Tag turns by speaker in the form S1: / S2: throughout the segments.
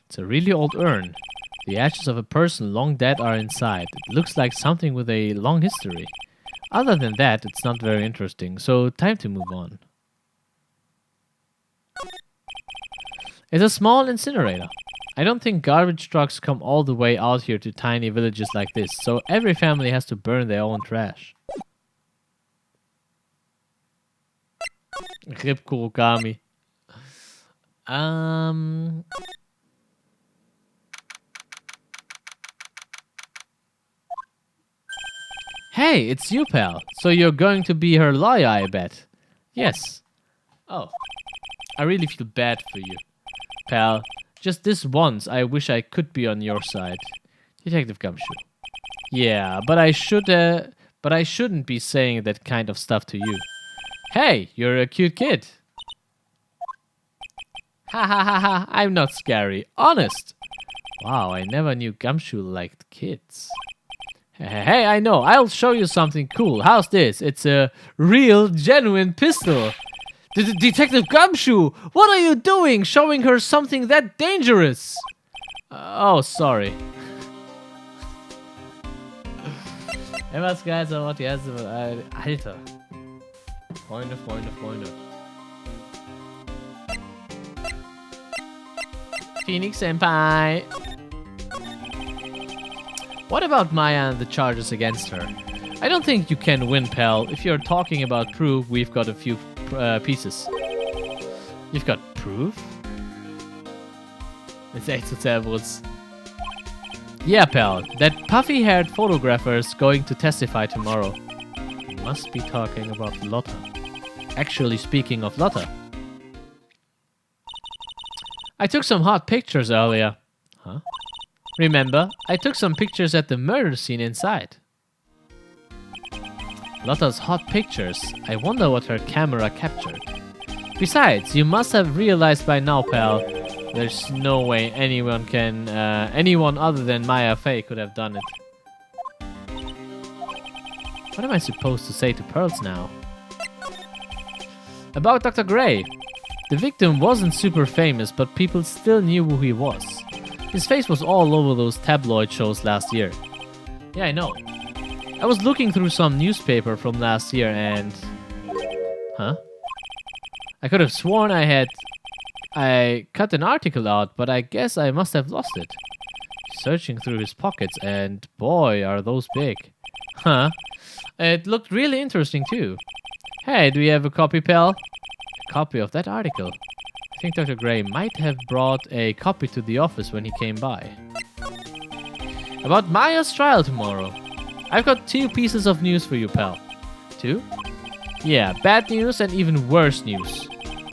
S1: It's a really old urn. The ashes of a person long dead are inside. It looks like something with a long history. Other than that, it's not very interesting, so time to move on. It's a small incinerator. I don't think garbage trucks come all the way out here to tiny villages like this, so every family has to burn their own trash. Rip Kurokami. Hey, it's you, pal. So you're going to be her lawyer, I bet. Yes. Oh. I really feel bad for you, pal. Just this once, I wish I could be on your side. Detective Gumshoe. Yeah, but I shouldn't be saying that kind of stuff to you. Hey, you're a cute kid. Ha ha ha ha, I'm not scary. Honest. Wow, I never knew Gumshoe liked kids. Hey, I know. I'll show you something cool. How's this? It's a real, genuine pistol. Detective Gumshoe, what are you doing? Showing her something that dangerous? Oh, sorry. Was geil, aber die erste. Alter. Freunde. Phoenix Senpai. What about Maya and the charges against her? I don't think you can win, pal. If you're talking about proof, we've got a few pieces. You've got proof? It's echt so Cerberus. Yeah, pal. That puffy-haired photographer's going to testify tomorrow. You must be talking about Lotta. Actually, speaking of Lotta. I took some hot pictures earlier. Huh? Remember, I took some pictures at the murder scene inside. Lotta's hot pictures. I wonder what her camera captured. Besides, you must have realized by now, pal, there's no way anyone other than Maya Fey could have done it. What am I supposed to say to Pearls now? About Dr. Gray. The victim wasn't super famous, but people still knew who he was. His face was all over those tabloid shows last year. Yeah, I know. I was looking through some newspaper from last year and... Huh? I could have sworn I cut an article out, but I guess I must have lost it. Searching through his pockets, and boy, are those big. Huh? It looked really interesting too. Hey, do you have a copy, pal? A copy of that article. I think Dr. Gray might have brought a copy to the office when he came by. About Maya's trial tomorrow. I've got 2 pieces of news for you, pal. 2? Yeah, bad news and even worse news.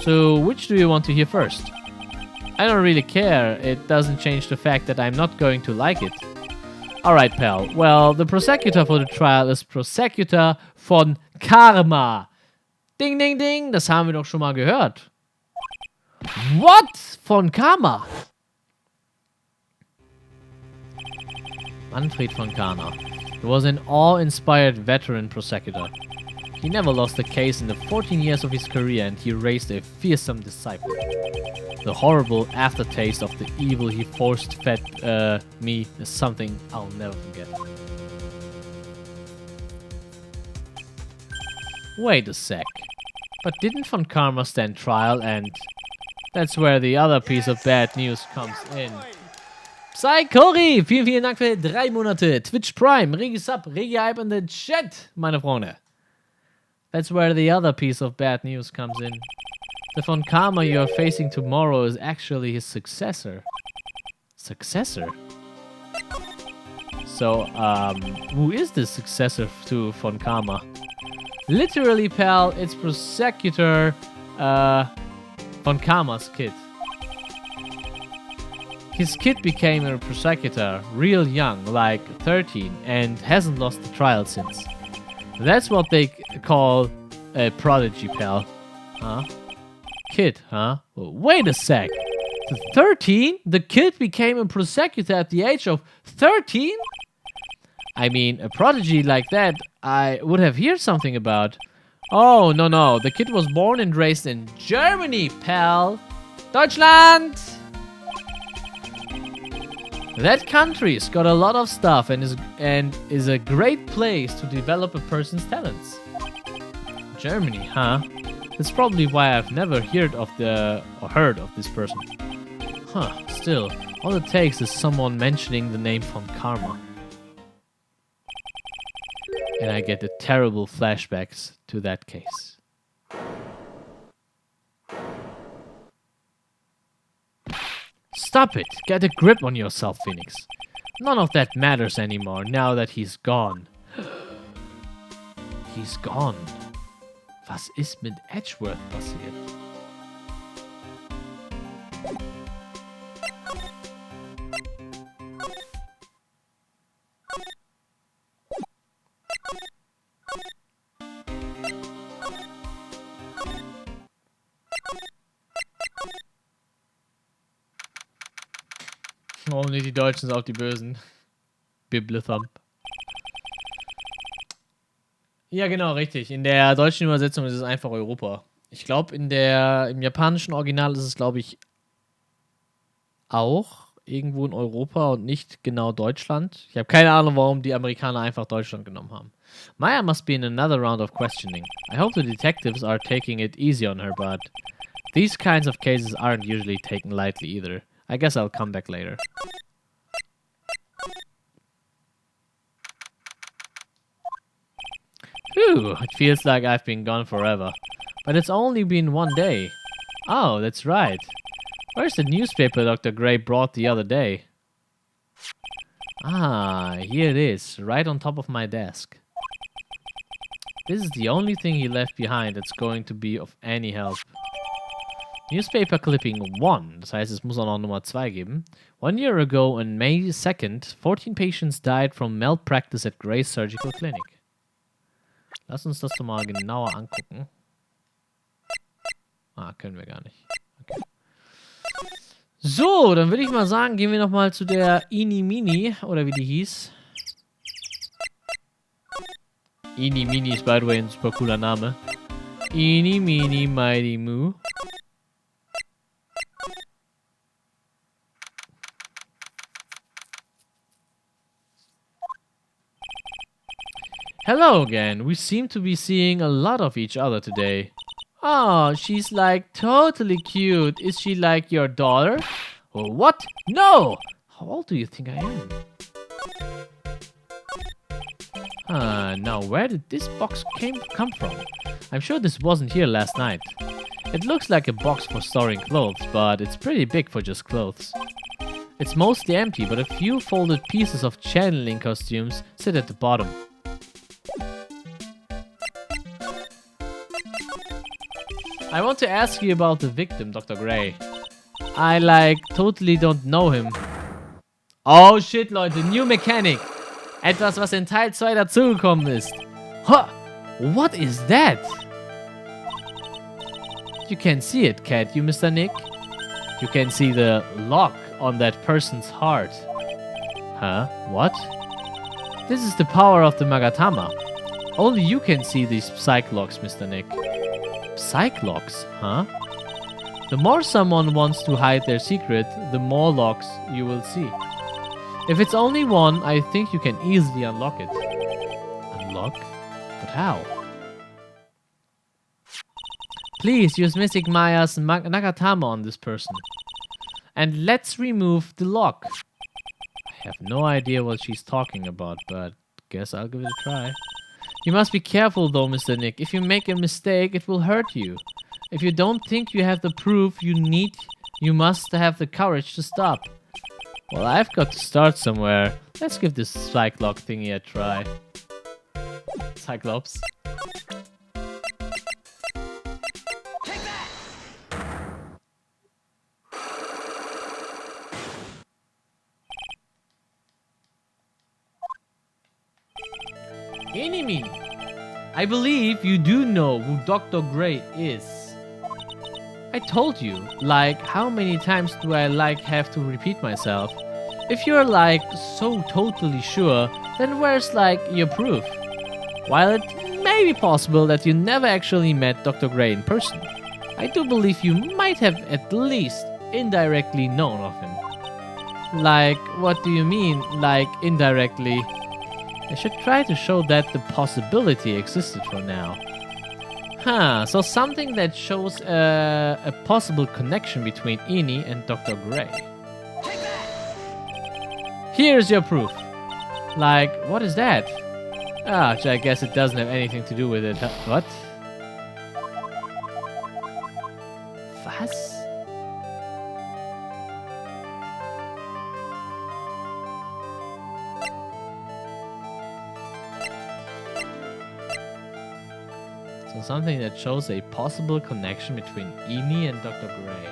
S1: So, which do you want to hear first? I don't really care. It doesn't change the fact that I'm not going to like it. Alright, pal. Well, the prosecutor for the trial is Prosecutor von Karma. Ding, ding, ding. Das haben wir doch schon mal gehört. What? Von Karma? Manfred von Karma. He was an awe-inspired veteran prosecutor. He never lost a case in the 14 years of his career, and he raised a fearsome disciple. The horrible aftertaste of the evil he force-fed me is something I'll never forget. Wait a sec. But didn't Von Karma stand trial, and that's where the other piece of bad news comes in. Psychori, vielen Dank für 3 Monate. Twitch Prime, Regi Sub, Regi Hype in the Chat, meine Freunde. That's where the other piece of bad news comes in. The Von Karma you are facing tomorrow is actually his successor. Successor? So, who is the successor to Von Karma? Literally, pal, it's Prosecutor Von Karma's kid. His kid became a prosecutor real young, like 13, and hasn't lost the trial since. That's what they call a prodigy, pal. Huh? Kid, huh? Well, wait a sec. 13? The kid became a prosecutor at the age of 13? I mean, a prodigy like that, I would have heard something about. Oh, no. The kid was born and raised in Germany, pal. Deutschland! That country's got a lot of stuff and is a great place to develop a person's talents. Germany, huh? That's probably why I've never heard of this person. Huh, still, all it takes is someone mentioning the name von Karma. And I get the terrible flashbacks to that case. Stop it! Get a grip on yourself, Phoenix. None of that matters anymore now that he's gone. He's gone. Was ist mit Edgeworth passiert? Oh, nee, die Deutschen sind auch die Bösen. Biblethump. Ja, genau, richtig. In der deutschen Übersetzung ist es einfach Europa. Ich glaube, im japanischen Original ist es, glaube ich, auch irgendwo in Europa und nicht genau Deutschland. Ich habe keine Ahnung, warum die Amerikaner einfach Deutschland genommen haben. Maya must be in another round of questioning. I hope the detectives are taking it easy on her, but these kinds of cases aren't usually taken lightly either. I guess I'll come back later. Phew, it feels like I've been gone forever. But it's only been one day. Oh, that's right. Where's the newspaper Dr. Gray brought the other day? Ah, here it is, right on top of my desk. This is the only thing he left behind that's going to be of any help. Newspaper clipping 1, das heißt, es muss auch noch Nummer 2 geben. 1 year ago, on May 2nd, 14 patients died from malpractice at Gray's Surgical Clinic. Lass uns das doch mal genauer angucken. Ah, können wir gar nicht. Okay. So, dann würde ich mal sagen, gehen wir nochmal zu der Ini-Mini, oder wie die hieß. Ini-Mini ist, by the way, ein super cooler Name. Ini-Mini Mighty Moo. Hello again. We seem to be seeing a lot of each other today. Oh, she's like totally cute. Is she like your daughter? Oh, what? No! How old do you think I am? Now where did this box come from? I'm sure this wasn't here last night. It looks like a box for storing clothes, but it's pretty big for just clothes. It's mostly empty, but a few folded pieces of channeling costumes sit at the bottom. I want to ask you about the victim, Dr. Gray. I totally don't know him. Oh shit, Leute, New Mechanic. Etwas, was in Teil 2 dazugekommen ist. Huh, what is that? You can see it, can't you, Mr. Nick? You can see the lock on that person's heart. Huh? What? This is the power of the Magatama. Only you can see these psych locks, Mr. Nick. Psych locks, huh? The more someone wants to hide their secret, the more locks you will see. If it's only one, I think you can easily unlock it. Unlock? But how? Please use Mystic Maya's Nagatama on this person. And let's remove the lock. I have no idea what she's talking about, but guess I'll give it a try. You must be careful though, Mr. Nick. If you make a mistake, it will hurt you. If you don't think you have the proof you must have the courage to stop. Well, I've got to start somewhere. Let's give this Cyclops thingy a try. Cyclops. Enemy! I believe you do know who Dr. Gray is. I told you, how many times do I have to repeat myself? If you're so totally sure, then where's your proof? While it may be possible that you never actually met Dr. Gray in person, I do believe you might have at least indirectly known of him. Like, what do you mean, like, indirectly? I should try to show that the possibility existed for now. Huh, so something that shows a possible connection between Eni and Dr. Gray. Here's your proof. Like, what is that? Ah, I guess it doesn't have anything to do with it. What? Was? So something that shows a possible connection between Eni and Dr. Gray.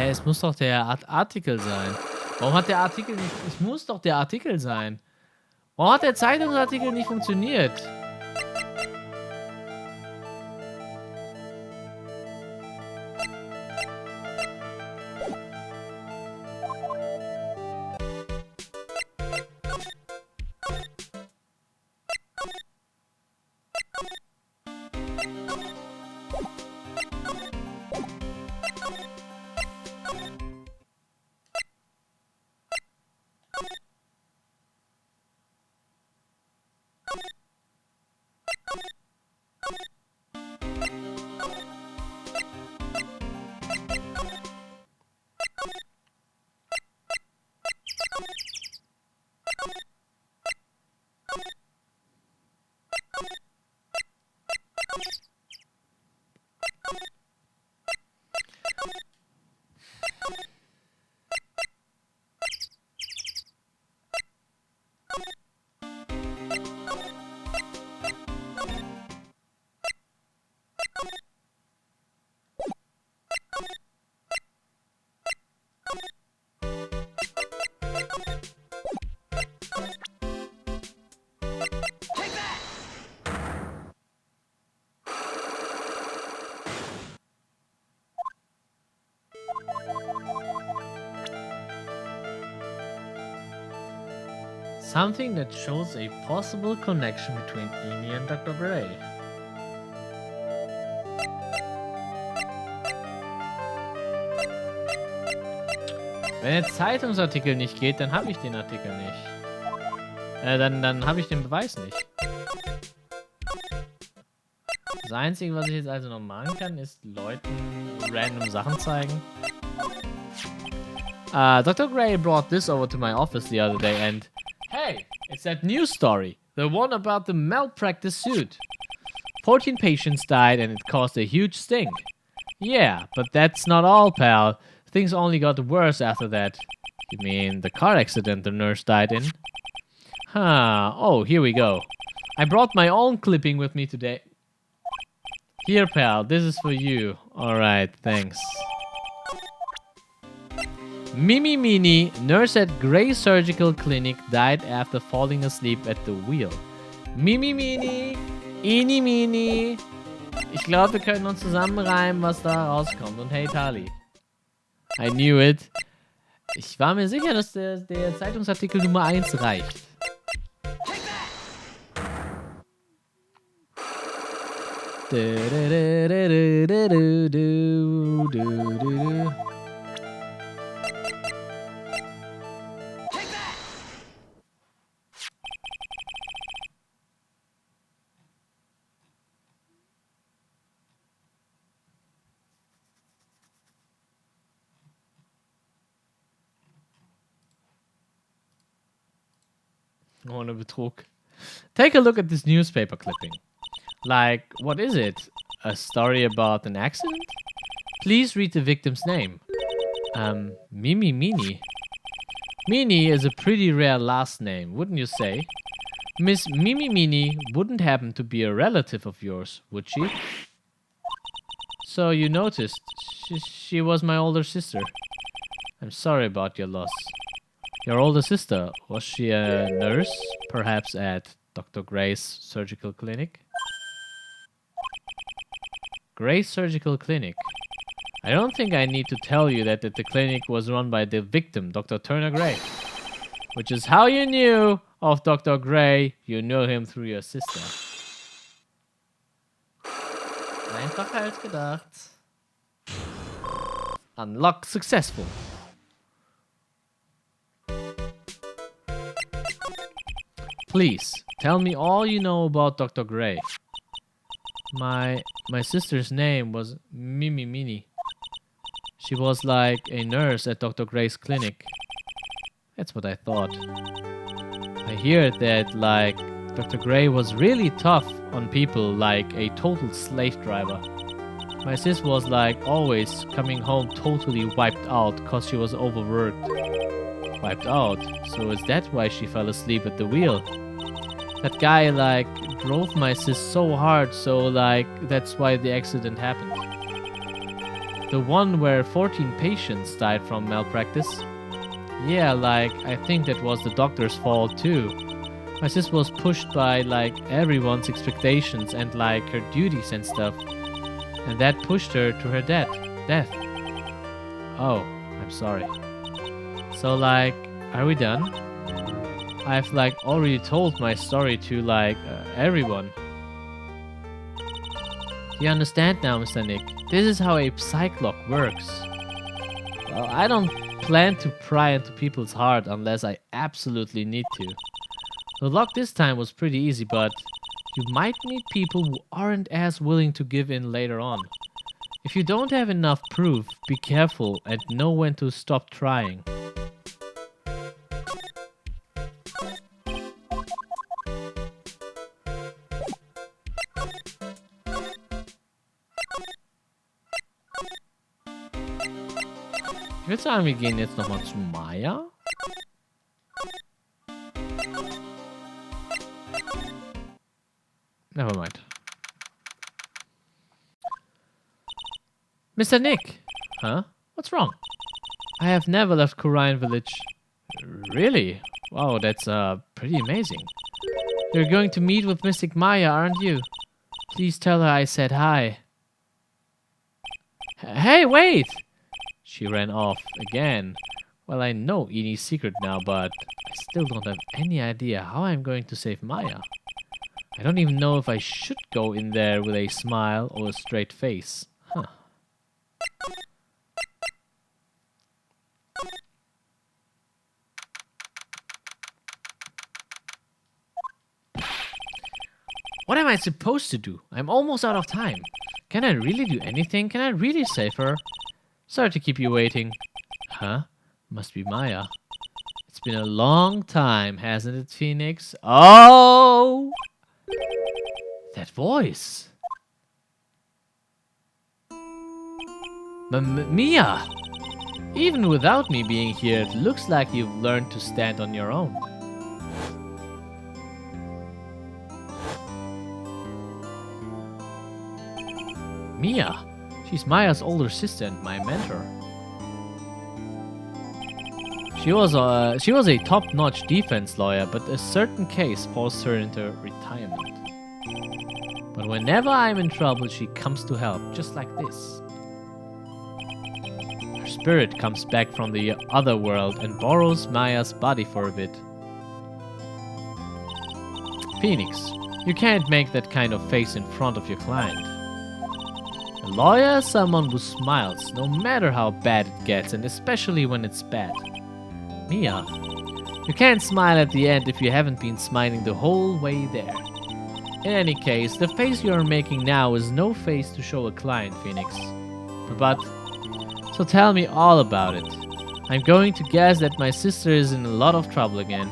S1: Es muss doch der Artikel sein. Warum hat der Artikel nicht... Es muss doch der Artikel sein. Warum hat der Zeitungsartikel nicht funktioniert? Something that shows a possible connection between Eni and Dr. Gray. Wenn der Zeitungsartikel nicht geht, dann habe ich den Artikel nicht. Dann habe ich den Beweis nicht. Das Einzige, was ich jetzt also noch machen kann, ist Leuten random Sachen zeigen. Dr. Gray brought this over to my office the other day and... Hey, it's that news story. The one about the malpractice suit. 14 patients died and it caused a huge stink. Yeah, but that's not all, pal. Things only got worse after that. You mean the car accident the nurse died in? Huh, oh, here we go. I brought my own clipping with me today. Here, pal, this is for you. Alright, thanks. Mimi Mini, nurse at Gray Surgical Clinic, died after falling asleep at the wheel. Mimi Mini, Ini Mini. Ich glaube, wir können uns zusammenreimen, was da rauskommt. Und hey, Tali. I knew it. Ich war mir sicher, dass der Zeitungsartikel Nummer 1 reicht. Ohne Betrug. Take a look at this newspaper clipping. Like, what is it? A story about an accident? Please read the victim's name. Mimi Mini. Mini is a pretty rare last name, wouldn't you say? Miss Mimi Mini wouldn't happen to be a relative of yours, would she? So you noticed. She was my older sister. I'm sorry about your loss. Your older sister, was she a nurse? Perhaps at Dr. Gray's surgical clinic? Gray's surgical clinic. I don't think I need to tell you that the clinic was run by the victim, Dr. Turner Gray. Which is how you knew of Dr. Gray. You knew him through your sister. Einfacher als gedacht. Unlock successful. Please, tell me all you know about Dr. Gray. My sister's name was Mimi Mini. She was like a nurse at Dr. Gray's clinic. That's what I thought. I hear that, like, Dr. Gray was really tough on people, like a total slave driver. My sis was like always coming home totally wiped out cause she was overworked. Wiped out? So is that why she fell asleep at the wheel? That guy, like, drove my sis so hard, so, like, that's why the accident happened. The one where 14 patients died from malpractice? Yeah, like, I think that was the doctor's fault too. My sis was pushed by, like, everyone's expectations and, like, her duties and stuff. And that pushed her to her death. Oh, I'm sorry. So, like, are we done? I've, like, already told my story to, like, everyone. Do you understand now, Mr. Nick? This is how a psych-lock works. Well, I don't plan to pry into people's heart unless I absolutely need to. The lock this time was pretty easy, but you might meet people who aren't as willing to give in later on. If you don't have enough proof, be careful and know when to stop trying. Ich würde sagen, wir gehen jetzt nochmal zu Maya. Never mind. Mr. Nick! Huh? What's wrong? I have never left Korean Village. Really? Wow, that's pretty amazing. You're going to meet with Mystic Maya, aren't you? Please tell her I said hi. Hey, wait! She ran off again. Well, I know Edie's secret now, but I still don't have any idea how I'm going to save Maya. I don't even know if I should go in there with a smile or a straight face. Huh. What am I supposed to do? I'm almost out of time. Can I really do anything? Can I really save her? Sorry to keep you waiting. Huh? Must be Maya. It's been a long time, hasn't it, Phoenix? Oh! That voice. Mia! Even without me being here, it looks like you've learned to stand on your own. Mia! She's Maya's older sister and my mentor. She was a top-notch defense lawyer, but a certain case forced her into retirement. But whenever I'm in trouble, she comes to help, just like this. Her spirit comes back from the other world and borrows Maya's body for a bit. Phoenix, you can't make that kind of face in front of your client. A lawyer is someone who smiles, no matter how bad it gets, and especially when it's bad. Mia, you can't smile at the end if you haven't been smiling the whole way there. In any case, the face you're making now is no face to show a client, Phoenix. So tell me all about it. I'm going to guess that my sister is in a lot of trouble again.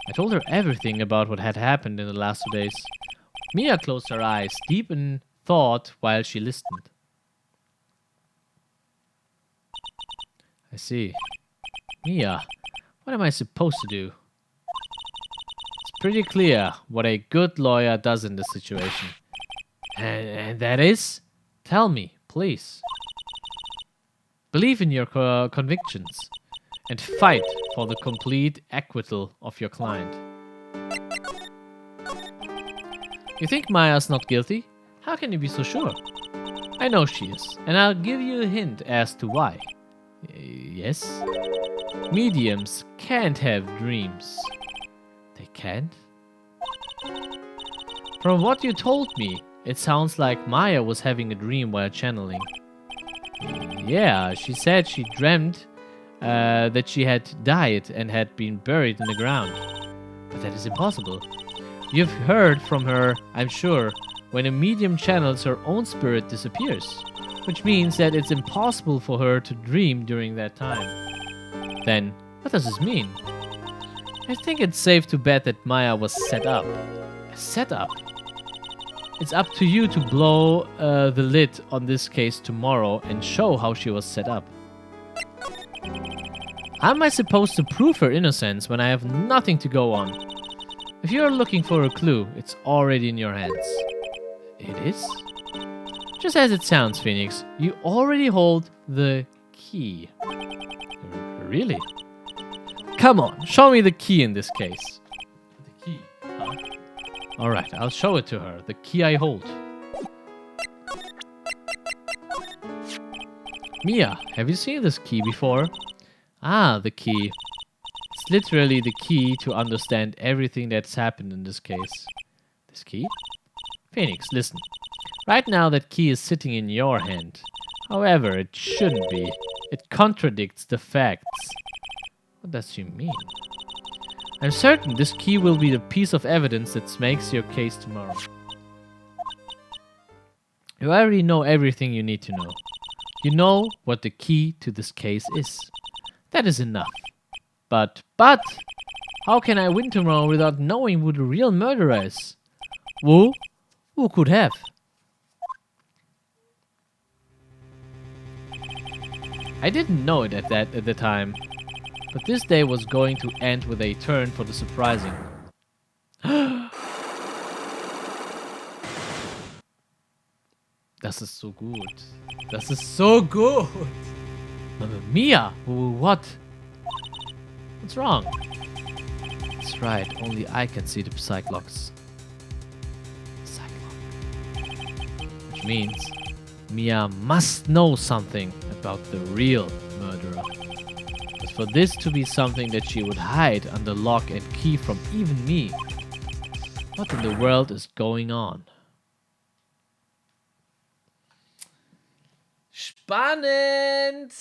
S1: I told her everything about what had happened in the last 2 days. Mia closed her eyes, deep in thought, while she listened. I see. Mia, What am I supposed to do? It's pretty clear what a good lawyer does in this situation. And that is? Tell me, please. Believe in your convictions and fight for the complete acquittal of your client. You think Maya's not guilty? How can you be so sure? I know she is, and I'll give you a hint as to why. Yes? Mediums can't have dreams. They can't? From what you told me, it sounds like Maya was having a dream while channeling. Yeah, she said she dreamt that she had died and had been buried in the ground. But that is impossible. You've heard from her, I'm sure, when a medium channels her own spirit disappears, which means that it's impossible for her to dream during that time. Then, what does this mean? I think it's safe to bet that Maya was set up. Set up? It's up to you to blow the lid on this case tomorrow and show how she was set up. How am I supposed to prove her innocence when I have nothing to go on? If you're looking for a clue, it's already in your hands. It is? Just as it sounds, Phoenix, you already hold the key. Really? Come on, show me the key in this case. The key, huh? Alright, I'll show it to her. The key I hold. Mia, have you seen this key before? Ah, the key. It's literally the key to understand everything that's happened in this case. This key? Phoenix, listen. Right now that key is sitting in your hand. However, it shouldn't be. It contradicts the facts. What does she mean? I'm certain this key will be the piece of evidence that makes your case tomorrow. You already know everything you need to know. You know what the key to this case is. That is enough. But, how can I win tomorrow without knowing who the real murderer is? Who? Who could have? I didn't know it at the time, but this day was going to end with a turn for the surprising. Das ist so gut. Das ist so gut. Mamma Mia, what? What's wrong? That's right, only I can see the Psyclocks. Which means Mia must know something about the real murderer. But for this to be something that she would hide under lock and key from even me, what in the world is going on? Spannend!